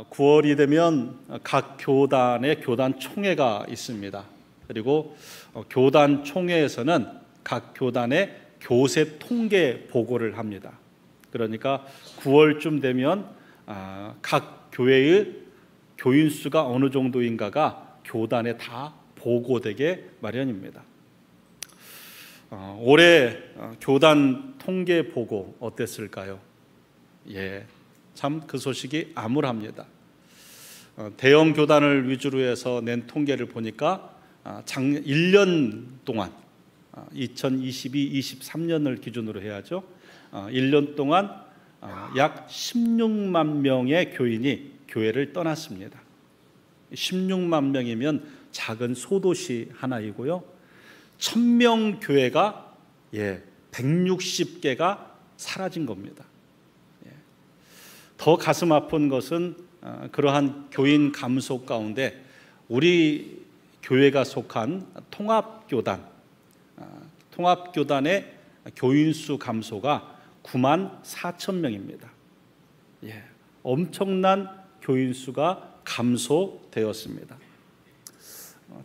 9월이 되면 각 교단의 교단 총회가 있습니다. 그리고 교단 총회에서는 각 교단의 교세 통계 보고를 합니다. 그러니까 9월쯤 되면 각 교회의 교인 수가 어느 정도인가가 교단에 다 보고되게 마련입니다. 올해 교단 통계 보고 어땠을까요? 참 그 소식이 암울합니다. 대형 교단을 위주로 해서 낸 통계를 보니까 1년 동안 2022-23년을 기준으로 해야죠. 1년 동안 약 16만 명의 교인이 교회를 떠났습니다. 16만 명이면 작은 소도시 하나이고요. 1000명 교회가 160개가 사라진 겁니다. 더 가슴 아픈 것은 그러한 교인 감소 가운데 우리 교회가 속한 통합교단의 교인 수 감소가 9만 4천 명입니다. 엄청난 교인 수가 감소되었습니다.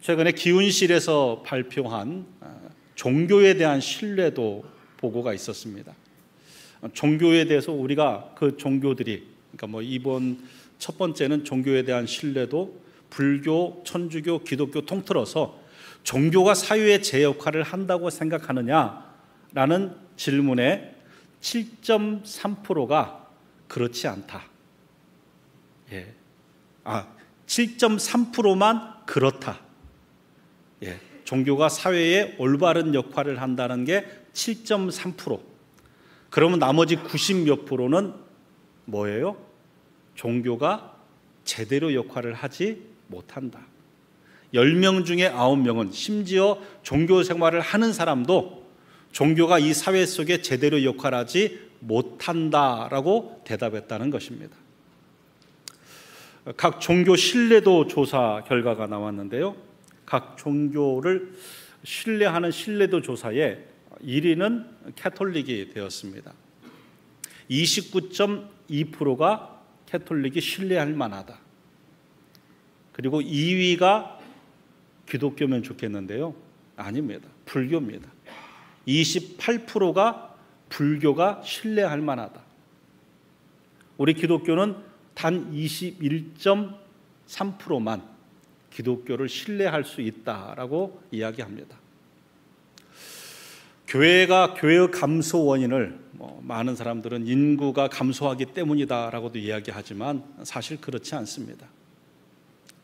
최근에 기운실에서 발표한 종교에 대한 신뢰도 보고가 있었습니다. 종교에 대해서 우리가 그 종교들이, 그러니까 이번 첫 번째는 종교에 대한 신뢰도, 불교, 천주교, 기독교 통틀어서 종교가 사회에 제 역할을 한다고 생각하느냐라는 질문에 7.3%가 그렇지 않다. 7.3%만 그렇다. 종교가 사회에 올바른 역할을 한다는 게 7.3%. 그러면 나머지 90몇 프로는 뭐예요? 종교가 제대로 역할을 하지 못한다. 10명 중에 9명은 심지어 종교 생활을 하는 사람도 종교가 이 사회 속에 제대로 역할하지 못한다라고 대답했다는 것입니다. 각 종교 신뢰도 조사 결과가 나왔는데요. 각 종교를 신뢰하는 신뢰도 조사에 1위는 캐톨릭이 되었습니다. 29.2%가 캐톨릭이 신뢰할 만하다. 그리고 2위가 기독교면 좋겠는데요. 아닙니다. 불교입니다. 28%가 불교가 신뢰할 만하다. 우리 기독교는 단 21.3%만 기독교를 신뢰할 수 있다라고 이야기합니다. 교회의 감소 원인을 많은 사람들은 인구가 감소하기 때문이다라고도 이야기하지만 사실 그렇지 않습니다.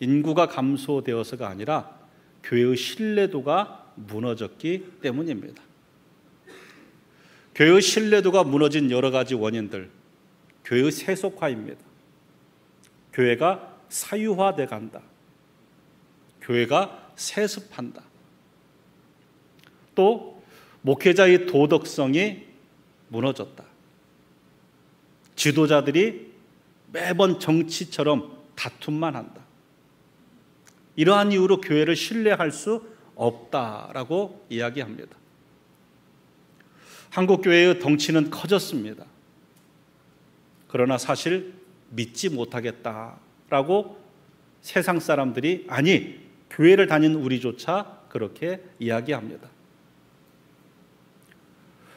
인구가 감소되어서가 아니라 교회의 신뢰도가 무너졌기 때문입니다. 교회의 신뢰도가 무너진 여러 가지 원인들, 교회의 세속화입니다. 교회가 사유화돼 간다. 교회가 세습한다. 또 목회자의 도덕성이 무너졌다. 지도자들이 매번 정치처럼 다툼만 한다. 이러한 이유로 교회를 신뢰할 수 없다라고 이야기합니다. 한국 교회의 덩치는 커졌습니다. 그러나 사실 믿지 못하겠다라고 세상 사람들이, 아니 교회를 다니는 우리조차 그렇게 이야기합니다.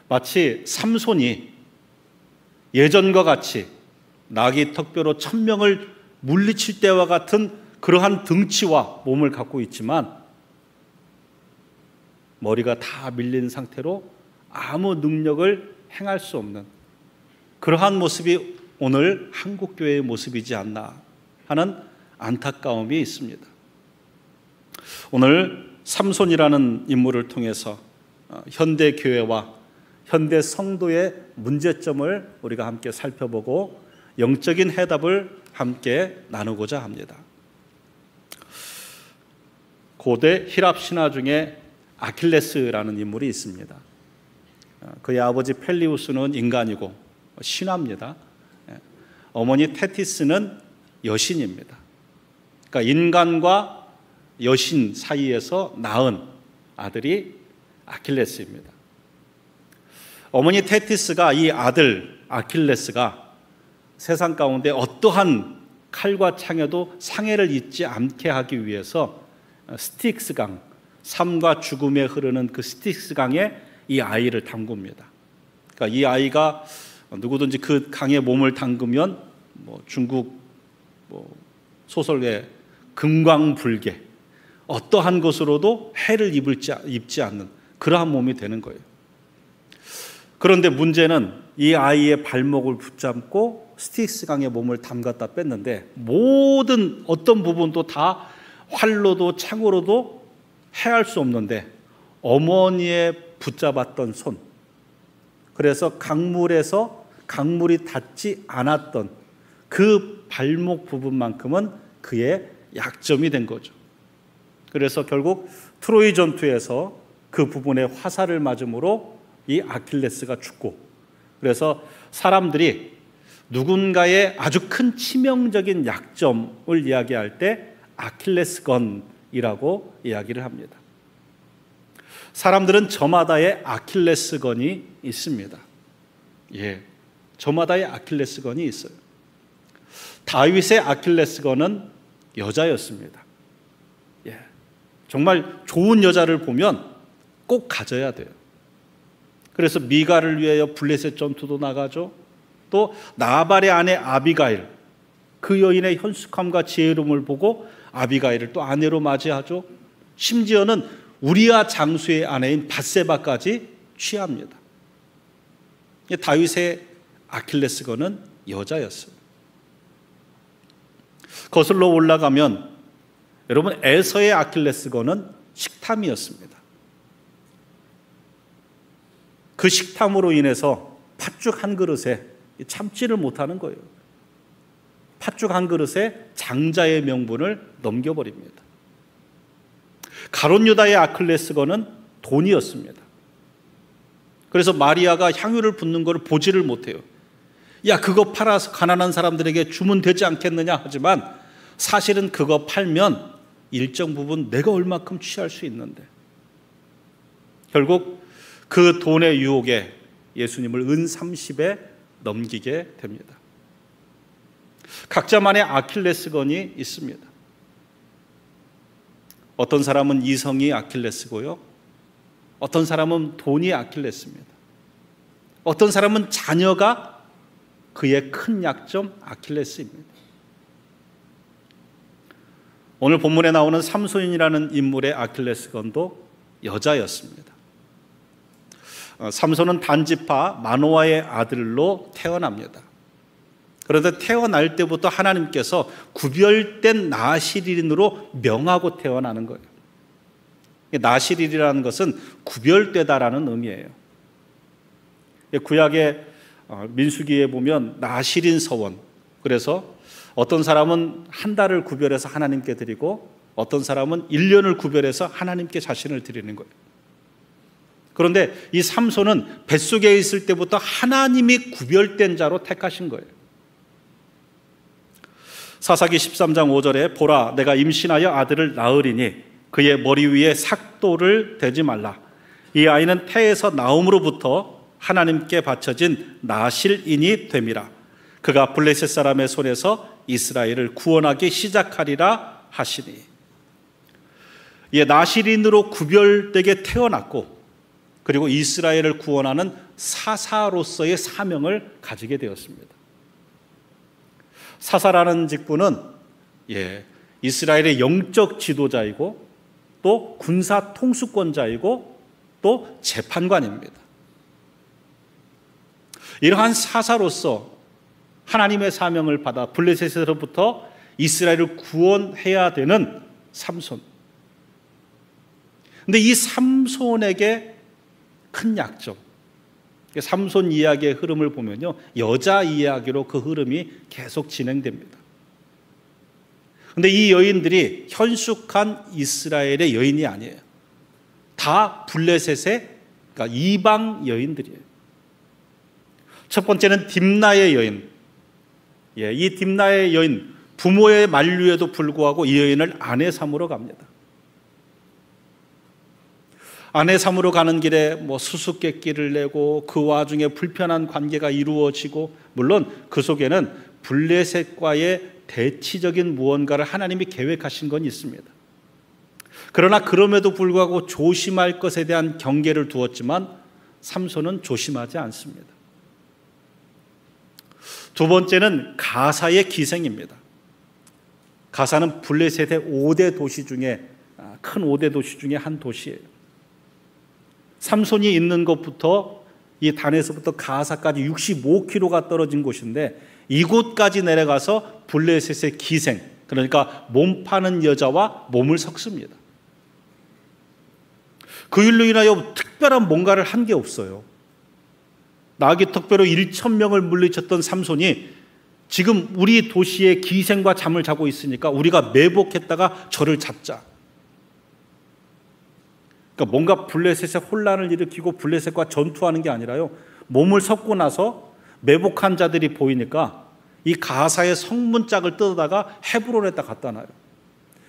마치 삼손이 예전과 같이 나귀 턱뼈로 1000명을 물리칠 때와 같은 그러한 등치와 몸을 갖고 있지만 머리가 다 밀린 상태로 아무 능력을 행할 수 없는 그러한 모습이 오늘 한국교회의 모습이지 않나 하는 안타까움이 있습니다. 오늘 삼손이라는 인물을 통해서 현대 교회와 현대 성도의 문제점을 우리가 함께 살펴보고 영적인 해답을 함께 나누고자 합니다. 고대 히랍 신화 중에 아킬레스라는 인물이 있습니다. 그의 아버지 펠리우스는 인간이고 신화입니다. 어머니 테티스는 여신입니다. 그러니까 인간과 여신 사이에서 낳은 아들이 아킬레스입니다. 어머니 테티스가 이 아들 아킬레스가 세상 가운데 어떠한 칼과 창에도 상해를 입지 않게 하기 위해서 스틱스 강, 삶과 죽음에 흐르는 그 스틱스 강에 이 아이를 담굽니다. 그러니까 이 아이가 누구든지 그 강에 몸을 담그면 중국 소설의 금광불개, 어떠한 것으로도 해를 입지 않는 그러한 몸이 되는 거예요. 그런데 문제는 이 아이의 발목을 붙잡고 스틱스 강에 몸을 담갔다 뺐는데 모든 어떤 부분도 다 활로도 창으로도 해할 수 없는데 어머니의 붙잡았던 손, 그래서 강물이 닿지 않았던 그 발목 부분만큼은 그의 약점이 된 거죠. 그래서 결국 트로이 전투에서 그 부분에 화살을 맞음으로 이 아킬레스가 죽고, 그래서 사람들이 누군가의 아주 큰 치명적인 약점을 이야기할 때 아킬레스건이라고 이야기를 합니다. 사람들은 저마다의 아킬레스건이 있습니다. 저마다의 아킬레스건이 있어요. 다윗의 아킬레스건은 여자였습니다. 정말 좋은 여자를 보면 꼭 가져야 돼요. 그래서 미갈을 위하여 블레셋 전투도 나가죠. 또 나발의 아내 아비가일, 그 여인의 현숙함과 지혜로움을 보고 아비가일을 또 아내로 맞이하죠. 심지어는 우리아 장수의 아내인 밧세바까지 취합니다. 다윗의 아킬레스건은 여자였어요. 거슬러 올라가면 여러분, 에서의 아킬레스건은 식탐이었습니다. 그 식탐으로 인해서 팥죽 한 그릇에 참지를 못하는 거예요. 팥죽 한 그릇에 장자의 명분을 넘겨버립니다. 가롯 유다의 아킬레스건은 돈이었습니다. 그래서 마리아가 향유를 붓는 것을 보지를 못해요. 야, 그거 팔아서 가난한 사람들에게 주면 되지 않겠느냐 하지만 사실은 그거 팔면 일정 부분 내가 얼마큼 취할 수 있는데, 결국 그 돈의 유혹에 예수님을 은 30에 넘기게 됩니다. 각자만의 아킬레스건이 있습니다. 어떤 사람은 이성이 아킬레스고요, 어떤 사람은 돈이 아킬레스입니다. 어떤 사람은 자녀가 그의 큰 약점 아킬레스입니다. 오늘 본문에 나오는 삼손이라는 인물의 아킬레스건도 여자였습니다. 삼손은 단지파 마노아의 아들로 태어납니다. 그런데 태어날 때부터 하나님께서 구별된 나시린으로 명하고 태어나는 거예요. 나시린이라는 것은 구별되다라는 의미예요. 구약의 민수기에 보면 나시린 서원, 그래서 어떤 사람은 한 달을 구별해서 하나님께 드리고 어떤 사람은 1년을 구별해서 하나님께 자신을 드리는 거예요. 그런데 이 삼손은 뱃속에 있을 때부터 하나님이 구별된 자로 택하신 거예요. 사사기 13장 5절에 보라, 내가 임신하여 아들을 낳으리니 그의 머리 위에 삭도를 대지 말라. 이 아이는 태에서 나옴으로부터 하나님께 바쳐진 나실인이 됨이라. 그가 블레셋 사람의 손에서 이스라엘을 구원하기 시작하리라 하시니. 나실인으로 구별되게 태어났고, 그리고 이스라엘을 구원하는 사사로서의 사명을 가지게 되었습니다. 사사라는 직분은 이스라엘의 영적 지도자이고 또 군사 통수권자이고 또 재판관입니다. 이러한 사사로서 하나님의 사명을 받아 블레셋으로부터 이스라엘을 구원해야 되는 삼손. 그런데 이 삼손에게 큰 약점, 삼손 이야기의 흐름을 보면요, 여자 이야기로 그 흐름이 계속 진행됩니다. 그런데 이 여인들이 현숙한 이스라엘의 여인이 아니에요. 다 블레셋의, 그러니까 이방 여인들이에요. 첫 번째는 딥나의 여인. 이 딥나의 여인, 부모의 만류에도 불구하고 이 여인을 아내 삼으러 갑니다. 아내 삼으러 가는 길에 수수께끼를 내고 그 와중에 불편한 관계가 이루어지고, 물론 그 속에는 블레셋과의 대치적인 무언가를 하나님이 계획하신 건 있습니다. 그러나 그럼에도 불구하고 조심할 것에 대한 경계를 두었지만 삼손은 조심하지 않습니다. 두 번째는 가사의 기생입니다. 가사는 블레셋의 5대 도시 중에 큰 5대 도시 중에 한 도시예요. 삼손이 있는 곳부터 이 단에서부터 가사까지 65km가 떨어진 곳인데 이곳까지 내려가서 블레셋의 기생, 그러니까 몸 파는 여자와 몸을 섞습니다. 그 일로 인하여 특별한 뭔가를 한 게 없어요. 나귀 턱뼈로 1,000명을 물리쳤던 삼손이 지금 우리 도시의 기생과 잠을 자고 있으니까 우리가 매복했다가 저를 잡자. 그러니까 뭔가 블레셋의 혼란을 일으키고 블레셋과 전투하는 게 아니라요, 몸을 섞고 나서 매복한 자들이 보이니까 이 가사의 성문짝을 뜯어다가 헤브론에다 갖다 놔요.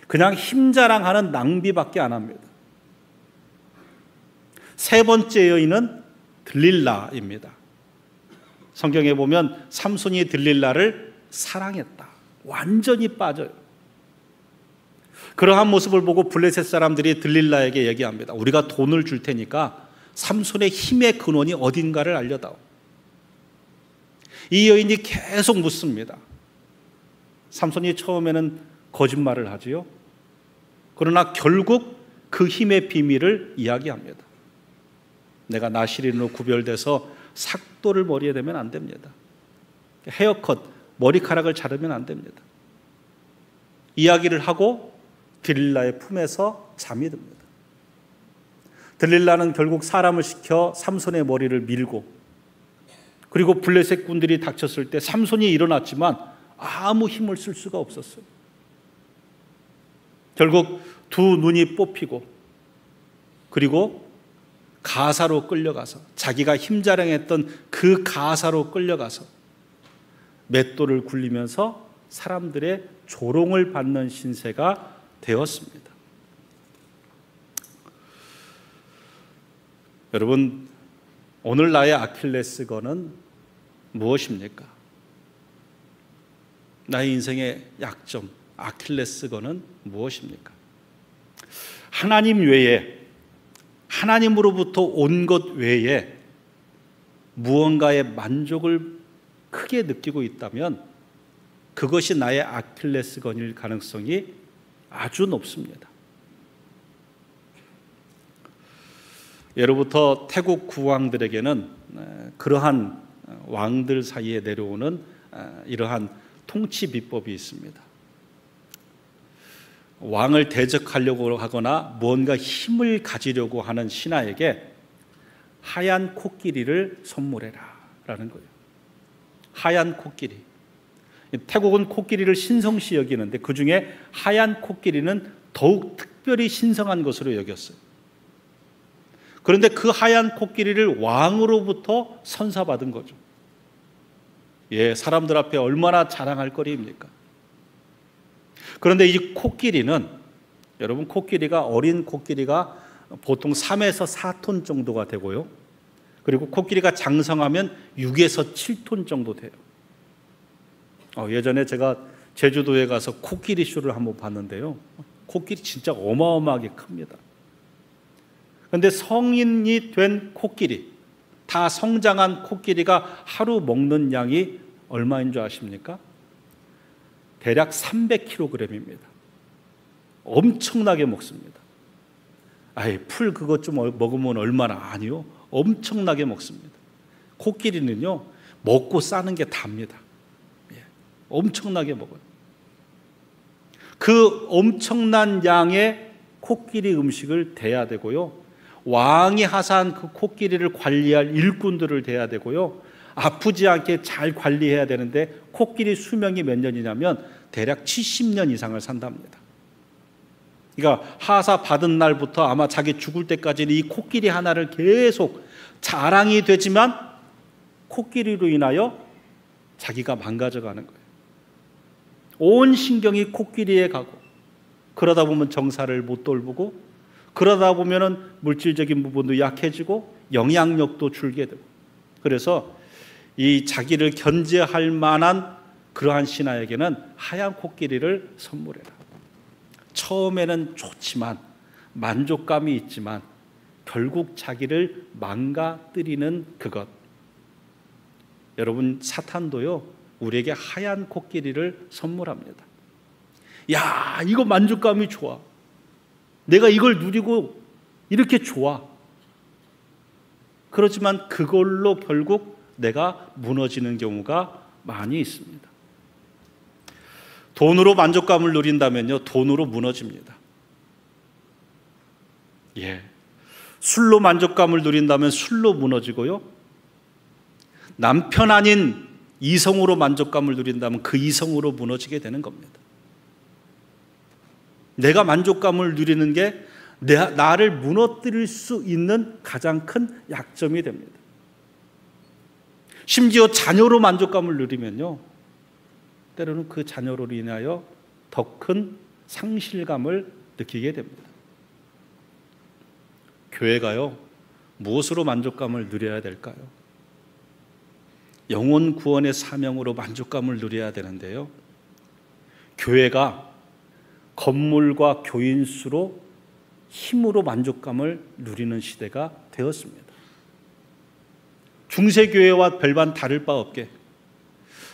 그냥 힘자랑하는 낭비밖에 안 합니다. 세 번째 여인은 들릴라입니다. 성경에 보면 삼손이 들릴라를 사랑했다. 완전히 빠져요. 그러한 모습을 보고 블레셋 사람들이 들릴라에게 얘기합니다. 우리가 돈을 줄 테니까 삼손의 힘의 근원이 어딘가를 알려다오. 이 여인이 계속 묻습니다. 삼손이 처음에는 거짓말을 하지요. 그러나 결국 그 힘의 비밀을 이야기합니다. 내가 나시린으로 구별돼서 삭도를 머리에 대면 안 됩니다. 헤어컷, 머리카락을 자르면 안 됩니다. 이야기를 하고 들릴라의 품에서 잠이 듭니다. 들릴라는 결국 사람을 시켜 삼손의 머리를 밀고, 그리고 블레셋 군들이 닥쳤을 때 삼손이 일어났지만 아무 힘을 쓸 수가 없었어요. 결국 두 눈이 뽑히고, 그리고 가사로 끌려가서, 자기가 힘자랑했던 그 가사로 끌려가서 맷돌을 굴리면서 사람들의 조롱을 받는 신세가 되었습니다. 여러분, 오늘 나의 아킬레스건은 무엇입니까? 나의 인생의 약점, 아킬레스건은 무엇입니까? 하나님 외에, 하나님으로부터 온 것 외에 무언가의 만족을 크게 느끼고 있다면 그것이 나의 아킬레스건일 가능성이 아주 높습니다. 예로부터 태국 구왕들에게는 그러한 왕들 사이에 내려오는 이러한 통치 비법이 있습니다. 왕을 대적하려고 하거나 무언가 힘을 가지려고 하는 신하에게 하얀 코끼리를 선물해라 라는 거예요. 하얀 코끼리. 태국은 코끼리를 신성시 여기는데 그 중에 하얀 코끼리는 더욱 특별히 신성한 것으로 여겼어요. 그런데 그 하얀 코끼리를 왕으로부터 선사받은 거죠. 예, 사람들 앞에 얼마나 자랑할 거리입니까? 그런데 이 코끼리는, 여러분, 코끼리가, 어린 코끼리가 보통 3에서 4톤 정도가 되고요. 그리고 코끼리가 장성하면 6에서 7톤 정도 돼요. 예전에 제가 제주도에 가서 코끼리 쇼를 한번 봤는데요. 코끼리 진짜 어마어마하게 큽니다. 그런데 성인이 된 코끼리, 다 성장한 코끼리가 하루 먹는 양이 얼마인 줄 아십니까? 대략 300kg입니다. 엄청나게 먹습니다. 풀 그것 좀 먹으면 얼마나, 아니요, 엄청나게 먹습니다. 코끼리는요, 먹고 싸는 게 답니다. 엄청나게 먹어요. 그 엄청난 양의 코끼리 음식을 대야 되고요, 왕이 하사한 그 코끼리를 관리할 일꾼들을 대야 되고요, 아프지 않게 잘 관리해야 되는데 코끼리 수명이 몇 년이냐면 대략 70년 이상을 산답니다. 그러니까 하사 받은 날부터 아마 자기 죽을 때까지는 이 코끼리 하나를 계속 자랑이 되지만 코끼리로 인하여 자기가 망가져가는 거예요. 온 신경이 코끼리에 가고, 그러다 보면 정사를 못 돌보고, 그러다 보면은 물질적인 부분도 약해지고 영향력도 줄게 되고, 그래서 이 자기를 견제할 만한 그러한 신하에게는 하얀 코끼리를 선물해라. 처음에는 좋지만 만족감이 있지만 결국 자기를 망가뜨리는 그것. 여러분, 사탄도요 우리에게 하얀 코끼리를 선물합니다. 야, 이거 만족감이 좋아. 내가 이걸 누리고 이렇게 좋아. 그렇지만 그걸로 결국 내가 무너지는 경우가 많이 있습니다. 돈으로 만족감을 누린다면요, 돈으로 무너집니다. 예. 술로 만족감을 누린다면 술로 무너지고요. 남편 아닌 이성으로 만족감을 누린다면 그 이성으로 무너지게 되는 겁니다. 내가 만족감을 누리는 게 나를 무너뜨릴 수 있는 가장 큰 약점이 됩니다. 심지어 자녀로 만족감을 누리면요, 때로는 그 자녀로 인하여 더 큰 상실감을 느끼게 됩니다. 교회가요, 무엇으로 만족감을 누려야 될까요? 영혼 구원의 사명으로 만족감을 누려야 되는데요, 교회가 건물과 교인 수로 힘으로 만족감을 누리는 시대가 되었습니다. 중세교회와 별반 다를 바 없게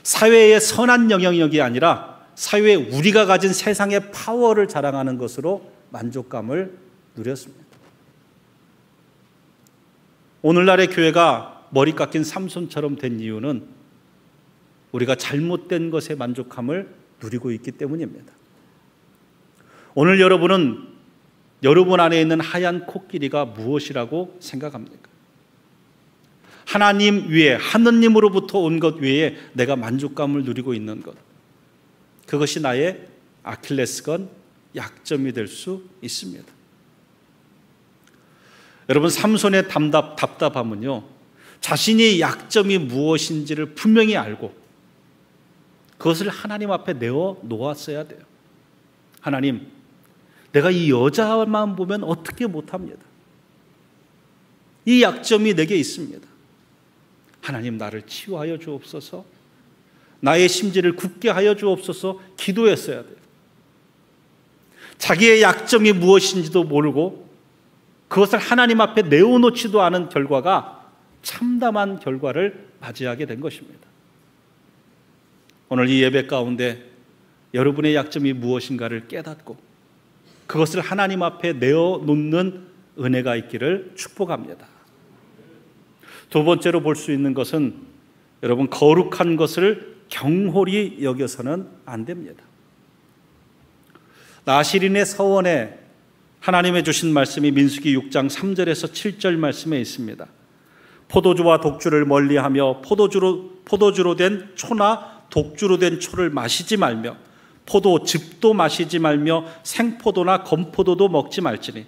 사회의 선한 영향력이 아니라 사회에 우리가 가진 세상의 파워를 자랑하는 것으로 만족감을 누렸습니다. 오늘날의 교회가 머리 깎인 삼손처럼 된 이유는 우리가 잘못된 것에 만족함을 누리고 있기 때문입니다. 오늘 여러분은 여러분 안에 있는 하얀 코끼리가 무엇이라고 생각합니까? 하나님 위에, 하느님으로부터 온 것 외에 내가 만족감을 누리고 있는 것, 그것이 나의 아킬레스건, 약점이 될 수 있습니다. 여러분, 삼손의 답답함은요, 자신의 약점이 무엇인지를 분명히 알고 그것을 하나님 앞에 내어 놓았어야 돼요. 하나님, 내가 이 여자만 보면 어떻게 못합니다. 이 약점이 내게 있습니다. 하나님, 나를 치유하여 주옵소서. 나의 심지를 굳게 하여 주옵소서. 기도했어야 돼요. 자기의 약점이 무엇인지도 모르고 그것을 하나님 앞에 내어놓지도 않은 결과가 참담한 결과를 맞이하게 된 것입니다. 오늘 이 예배 가운데 여러분의 약점이 무엇인가를 깨닫고 그것을 하나님 앞에 내어놓는 은혜가 있기를 축복합니다. 두 번째로 볼 수 있는 것은, 여러분, 거룩한 것을 경홀히 여겨서는 안 됩니다. 나시린의 서원에 하나님의 주신 말씀이 민수기 6장 3절에서 7절 말씀에 있습니다. 포도주와 독주를 멀리하며 포도주로 된 초나 독주로 된 초를 마시지 말며 포도즙도 마시지 말며 생포도나 건포도도 먹지 말지니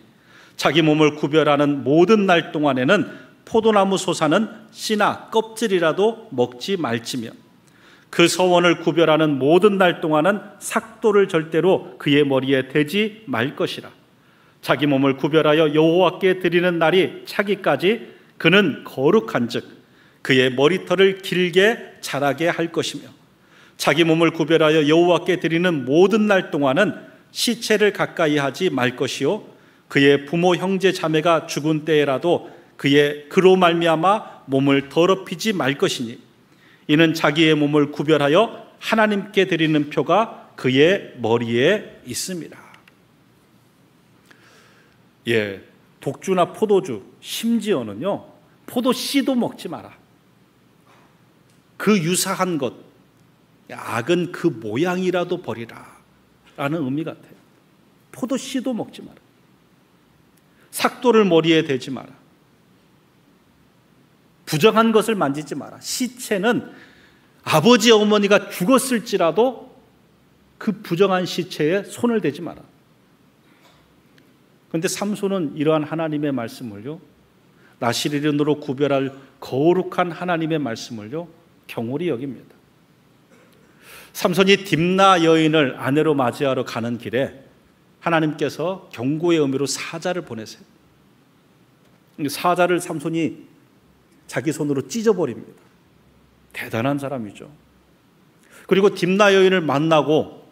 자기 몸을 구별하는 모든 날 동안에는 포도나무 솟아는 씨나 껍질이라도 먹지 말지며 그 서원을 구별하는 모든 날 동안은 삭도를 절대로 그의 머리에 대지 말 것이라. 자기 몸을 구별하여 여호와께 드리는 날이 차기까지 그는 거룩한즉 그의 머리털을 길게 자라게 할 것이며 자기 몸을 구별하여 여호와께 드리는 모든 날 동안은 시체를 가까이 하지 말 것이요 그의 부모 형제 자매가 죽은 때에라도 그로 말미암아 몸을 더럽히지 말 것이니 이는 자기의 몸을 구별하여 하나님께 드리는 표가 그의 머리에 있습니다. 예, 독주나 포도주, 심지어는요 포도 씨도 먹지 마라. 그 유사한 것, 악은 그 모양이라도 버리라 라는 의미 같아요. 포도 씨도 먹지 마라. 삭도를 머리에 대지 마라. 부정한 것을 만지지 마라. 시체는 아버지 어머니가 죽었을지라도 그 부정한 시체에 손을 대지 마라. 그런데 삼손은 이러한 하나님의 말씀을요, 나시린으로 구별할 거룩한 하나님의 말씀을요 경홀히 여깁니다. 삼손이 딥나 여인을 아내로 맞이하러 가는 길에 하나님께서 경고의 의미로 사자를 보내세요. 사자를 삼손이 자기 손으로 찢어버립니다. 대단한 사람이죠. 그리고 딥나 여인을 만나고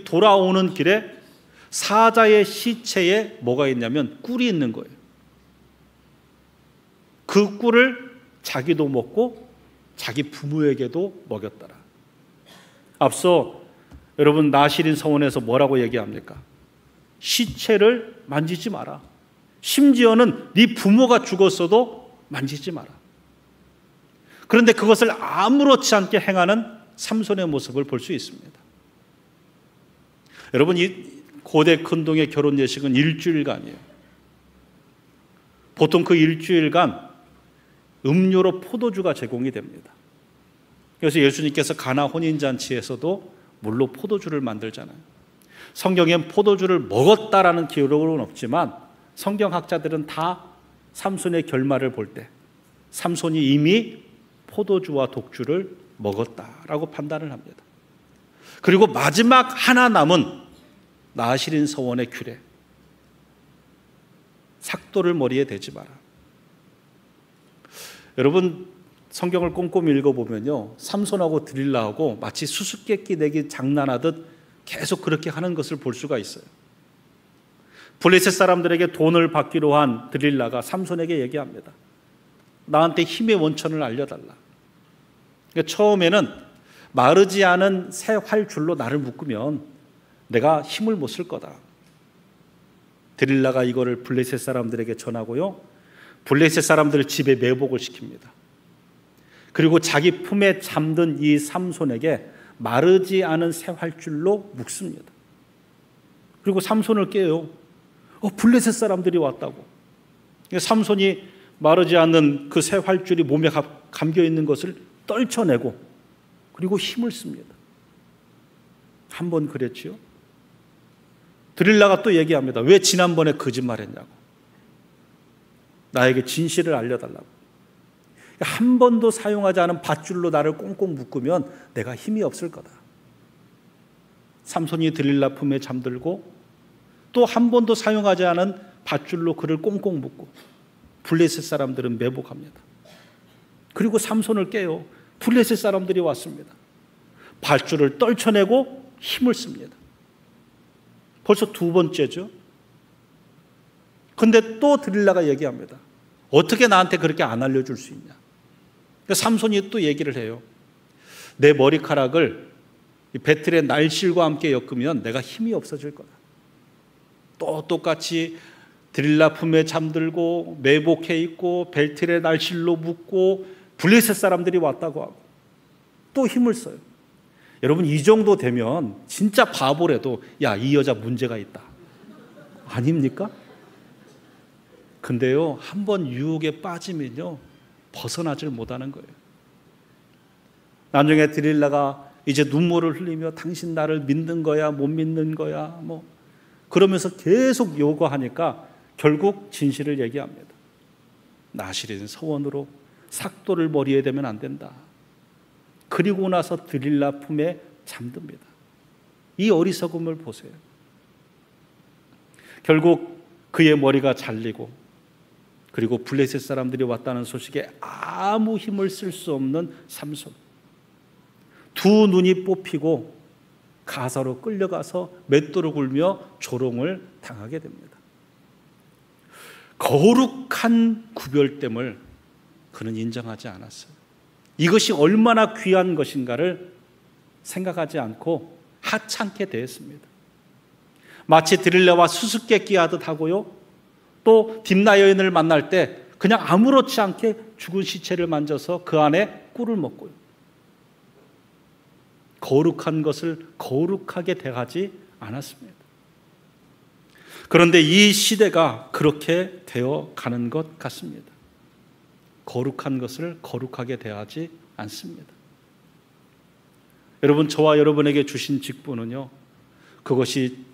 돌아오는 길에 사자의 시체에 뭐가 있냐면 꿀이 있는 거예요. 그 꿀을 자기도 먹고 자기 부모에게도 먹였더라. 앞서 여러분 나시린 서원에서 뭐라고 얘기합니까? 시체를 만지지 마라. 심지어는 네 부모가 죽었어도 만지지 마라. 그런데 그것을 아무렇지 않게 행하는 삼손의 모습을 볼 수 있습니다. 여러분, 이 고대 근동의 결혼 예식은 일주일간이에요. 보통 그 일주일간 음료로 포도주가 제공이 됩니다. 그래서 예수님께서 가나 혼인잔치에서도 물로 포도주를 만들잖아요. 성경엔 포도주를 먹었다라는 기록은 없지만 성경학자들은 다 삼손의 결말을 볼 때 삼손이 이미 포도주와 독주를 먹었다라고 판단을 합니다. 그리고 마지막 하나 남은 나시린 서원의 규례, 삭도를 머리에 대지 마라. 여러분, 성경을 꼼꼼히 읽어보면요, 삼손하고 드릴라하고 마치 수수께끼 내기 장난하듯 계속 그렇게 하는 것을 볼 수가 있어요. 블레셋 사람들에게 돈을 받기로 한 드릴라가 삼손에게 얘기합니다. 나한테 힘의 원천을 알려달라. 그러니까 처음에는 마르지 않은 새 활줄로 나를 묶으면 내가 힘을 못 쓸 거다. 드릴라가 이거를 블레셋 사람들에게 전하고요, 블레셋 사람들을 집에 매복을 시킵니다. 그리고 자기 품에 잠든 이 삼손에게 마르지 않은 새 활줄로 묶습니다. 그리고 삼손을 깨요. 블레셋 사람들이 왔다고. 삼손이 마르지 않는 그 새 활줄이 몸에 감겨 있는 것을 떨쳐내고 그리고 힘을 씁니다. 한 번 그랬지요. 드릴라가 또 얘기합니다. 왜 지난번에 거짓말했냐고. 나에게 진실을 알려달라고. 한 번도 사용하지 않은 밧줄로 나를 꽁꽁 묶으면 내가 힘이 없을 거다. 삼손이 드릴라 품에 잠들고 또 한 번도 사용하지 않은 밧줄로 그를 꽁꽁 묶고 블레셋 사람들은 매복합니다. 그리고 삼손을 깨요. 블레셋 사람들이 왔습니다. 밧줄을 떨쳐내고 힘을 씁니다. 벌써 두 번째죠. 근데 또 드릴라가 얘기합니다. 어떻게 나한테 그렇게 안 알려줄 수 있냐. 삼손이 또 얘기를 해요. 내 머리카락을 배틀의 날실과 함께 엮으면 내가 힘이 없어질 거다. 또 똑같이 드릴라 품에 잠들고 매복해 있고 벨틀의 날실로 묶고 블레셋 사람들이 왔다고 하고 또 힘을 써요. 여러분, 이 정도 되면 진짜 바보라도 야, 이 여자 문제가 있다. 아닙니까? 근데요, 한번 유혹에 빠지면요 벗어나질 못하는 거예요. 나중에 드릴라가 이제 눈물을 흘리며 당신 나를 믿는 거야 못 믿는 거야 뭐 그러면서 계속 요구하니까 결국 진실을 얘기합니다. 나시린 서원으로 삭도를 머리에 대면 안 된다. 그리고 나서 드릴라 품에 잠듭니다. 이 어리석음을 보세요. 결국 그의 머리가 잘리고 그리고 블레셋 사람들이 왔다는 소식에 아무 힘을 쓸 수 없는 삼손. 두 눈이 뽑히고 가사로 끌려가서 맷돌을 굴며 조롱을 당하게 됩니다. 거룩한 구별됨을 그는 인정하지 않았어요. 이것이 얼마나 귀한 것인가를 생각하지 않고 하찮게 대했습니다. 마치 드릴라와 수수께끼 하듯 하고요, 또 딥나 여인을 만날 때 그냥 아무렇지 않게 죽은 시체를 만져서 그 안에 꿀을 먹고요. 거룩한 것을 거룩하게 대하지 않았습니다. 그런데 이 시대가 그렇게 되어 가는 것 같습니다. 거룩한 것을 거룩하게 대하지 않습니다. 여러분, 저와 여러분에게 주신 직분은요, 그것이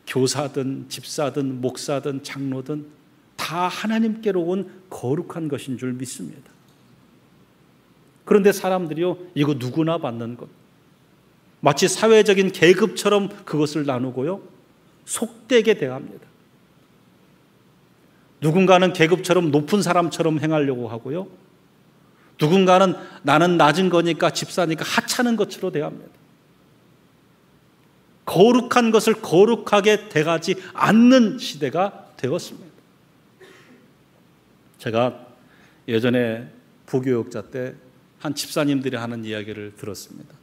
교사든 집사든 목사든 장로든 다 하나님께로 온 거룩한 것인 줄 믿습니다. 그런데 사람들이요, 이거 누구나 받는 것, 마치 사회적인 계급처럼 그것을 나누고요, 속되게 대합니다. 누군가는 계급처럼 높은 사람처럼 행하려고 하고요, 누군가는 나는 낮은 거니까 집사니까 하찮은 것으로 대합니다. 거룩한 것을 거룩하게 대하지 않는 시대가 되었습니다. 제가 예전에 부교육자 때 한 집사님들이 하는 이야기를 들었습니다.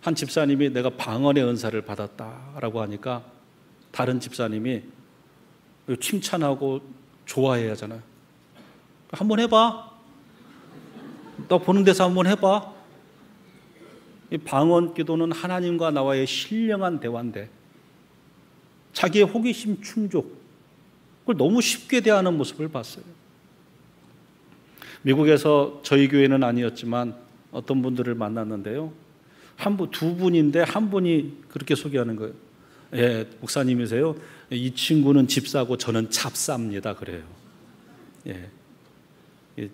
한 집사님이 내가 방언의 은사를 받았다라고 하니까 다른 집사님이 칭찬하고 좋아해야 하잖아요. 한번 해봐. 너 보는 데서 한번 해봐. 이 방언 기도는 하나님과 나와의 신령한 대화인데 자기의 호기심 충족, 그걸 너무 쉽게 대하는 모습을 봤어요. 미국에서 저희 교회는 아니었지만 어떤 분들을 만났는데요. 두 분인데 한 분이 그렇게 소개하는 거예요. 예, 목사님이세요? 이 친구는 집사고 저는 잡사입니다. 그래요. 예,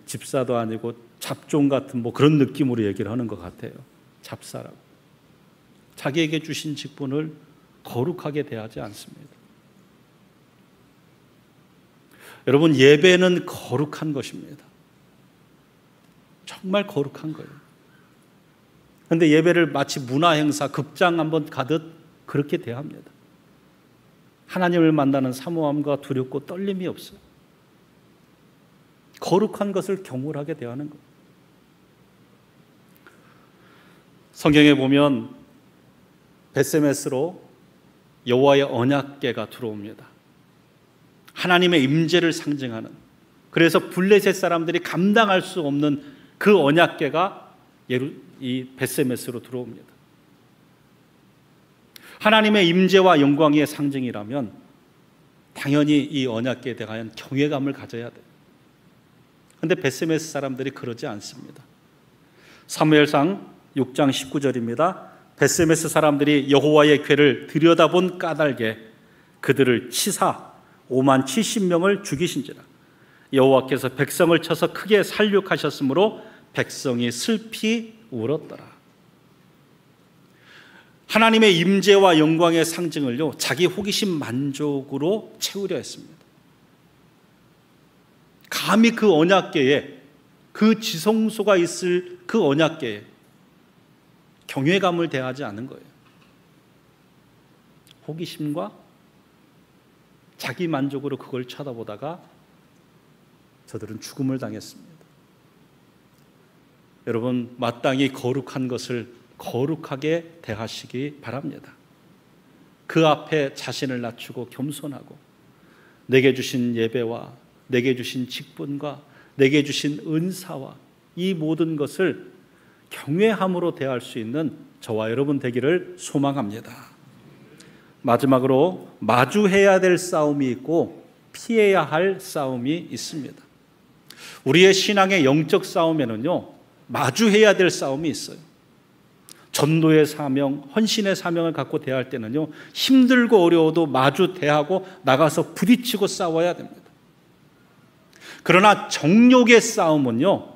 집사도 아니고 잡종 같은 뭐 그런 느낌으로 얘기를 하는 것 같아요. 잡사라고. 자기에게 주신 직분을 거룩하게 대하지 않습니다. 여러분, 예배는 거룩한 것입니다. 정말 거룩한 거예요. 그런데 예배를 마치 문화행사, 극장 한번 가듯 그렇게 대합니다. 하나님을 만나는 사모함과 두렵고 떨림이 없어요. 거룩한 것을 경홀하게 대하는 거예요. 성경에 보면 벳세메스로 여호와의 언약궤가 들어옵니다. 하나님의 임재를 상징하는, 그래서 블레셋 사람들이 감당할 수 없는 그 언약궤가 이 벳세메스로 들어옵니다. 하나님의 임재와 영광의 상징이라면 당연히 이 언약궤에 대한 경외감을 가져야 돼요. 그런데 벳세메스 사람들이 그러지 않습니다. 사무엘상 6장 19절입니다. 벳세메스 사람들이 여호와의 궤를 들여다본 까닭에 그들을 치사 5만 70명을 죽이신지라. 여호와께서 백성을 쳐서 크게 살육하셨으므로 백성이 슬피 울었더라. 하나님의 임재와 영광의 상징을요, 자기 호기심 만족으로 채우려 했습니다. 감히 그 언약궤에, 그 지성소가 있을 그 언약궤에 경외감을 대하지 않은 거예요. 호기심과 자기 만족으로 그걸 쳐다보다가 저들은 죽음을 당했습니다. 여러분, 마땅히 거룩한 것을 거룩하게 대하시기 바랍니다. 그 앞에 자신을 낮추고 겸손하고 내게 주신 예배와 내게 주신 직분과 내게 주신 은사와 이 모든 것을 경외함으로 대할 수 있는 저와 여러분 되기를 소망합니다. 마지막으로 마주해야 될 싸움이 있고 피해야 할 싸움이 있습니다. 우리의 신앙의 영적 싸움에는요, 마주해야 될 싸움이 있어요. 전도의 사명, 헌신의 사명을 갖고 대할 때는요, 힘들고 어려워도 마주 대하고 나가서 부딪히고 싸워야 됩니다. 그러나 정욕의 싸움은요,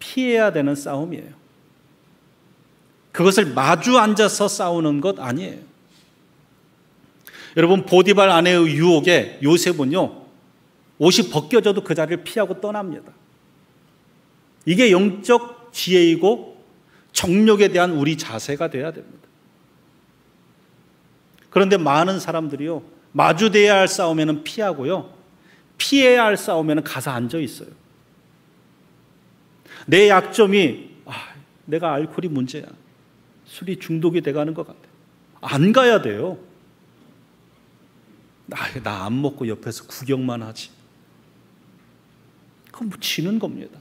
피해야 되는 싸움이에요. 그것을 마주 앉아서 싸우는 것 아니에요. 여러분, 보디발 아내의 유혹에 요셉은요, 옷이 벗겨져도 그 자리를 피하고 떠납니다. 이게 영적 지혜이고 정욕에 대한 우리 자세가 돼야 됩니다. 그런데 많은 사람들이요, 마주대해야 할 싸움에는 피하고요, 피해야 할 싸움에는 가서 앉아 있어요. 내 약점이 내가 알코올이 문제야, 술이 중독이 돼가는 것 같아, 안 가야 돼요. 나 안 먹고 옆에서 구경만 하지. 그건 뭐 지는 겁니다.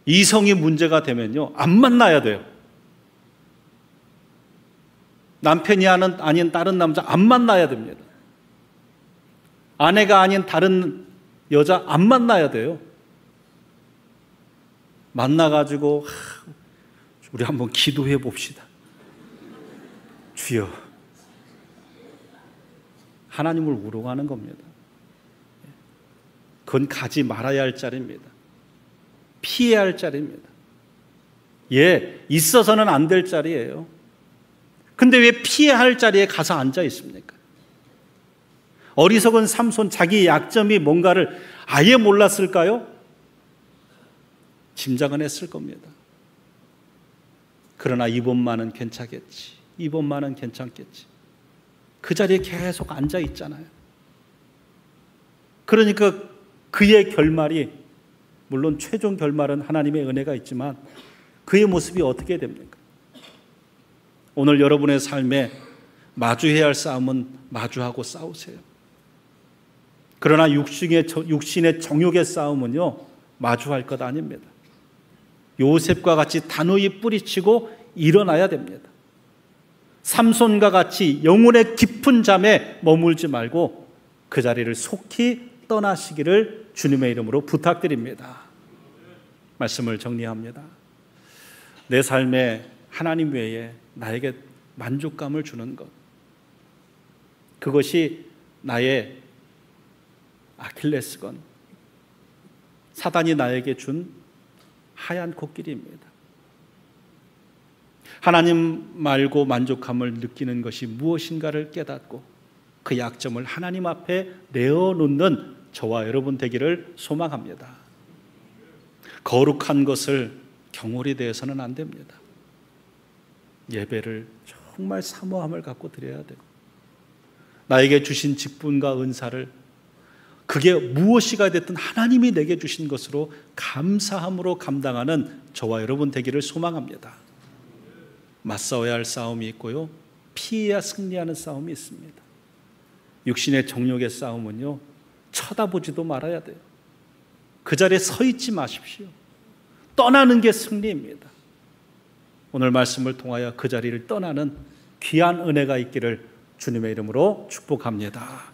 이성이 문제가 되면요, 안 만나야 돼요. 남편이 아닌 다른 남자 안 만나야 됩니다. 아내가 아닌 다른 여자 안 만나야 돼요. 만나가지고 우리 한번 기도해 봅시다. 주여, 하나님을 우롱하는 겁니다. 그건 가지 말아야 할 자리입니다. 피해야 할 자리입니다. 있어서는 안 될 자리예요. 근데 왜 피해야 할 자리에 가서 앉아 있습니까? 어리석은 삼손, 자기 약점이 뭔가를 아예 몰랐을까요? 짐작은 했을 겁니다. 그러나 이번만은 괜찮겠지, 이번만은 괜찮겠지. 그 자리에 계속 앉아 있잖아요. 그러니까 그의 결말이, 물론 최종 결말은 하나님의 은혜가 있지만 그의 모습이 어떻게 됩니까? 오늘 여러분의 삶에 마주해야 할 싸움은 마주하고 싸우세요. 그러나 육신의 정욕의 싸움은요, 마주할 것 아닙니다. 요셉과 같이 단호히 뿌리치고 일어나야 됩니다. 삼손과 같이 영혼의 깊은 잠에 머물지 말고 그 자리를 속히 떠나시기를 주님의 이름으로 부탁드립니다. 말씀을 정리합니다. 내 삶에 하나님 외에 나에게 만족감을 주는 것, 그것이 나의 아킬레스건, 사단이 나에게 준 하얀 코끼리입니다. 하나님 말고 만족함을 느끼는 것이 무엇인가를 깨닫고 그 약점을 하나님 앞에 내어놓는 저와 여러분 되기를 소망합니다. 거룩한 것을 경홀히 대해서는 안 됩니다. 예배를 정말 사모함을 갖고 드려야 돼요. 나에게 주신 직분과 은사를, 그게 무엇이가 됐든 하나님이 내게 주신 것으로 감사함으로 감당하는 저와 여러분 되기를 소망합니다. 맞싸워야 할 싸움이 있고요, 피해야 승리하는 싸움이 있습니다. 육신의 정욕의 싸움은요, 쳐다보지도 말아야 돼요. 그 자리에 서 있지 마십시오. 떠나는 게 승리입니다. 오늘 말씀을 통하여 그 자리를 떠나는 귀한 은혜가 있기를 주님의 이름으로 축복합니다.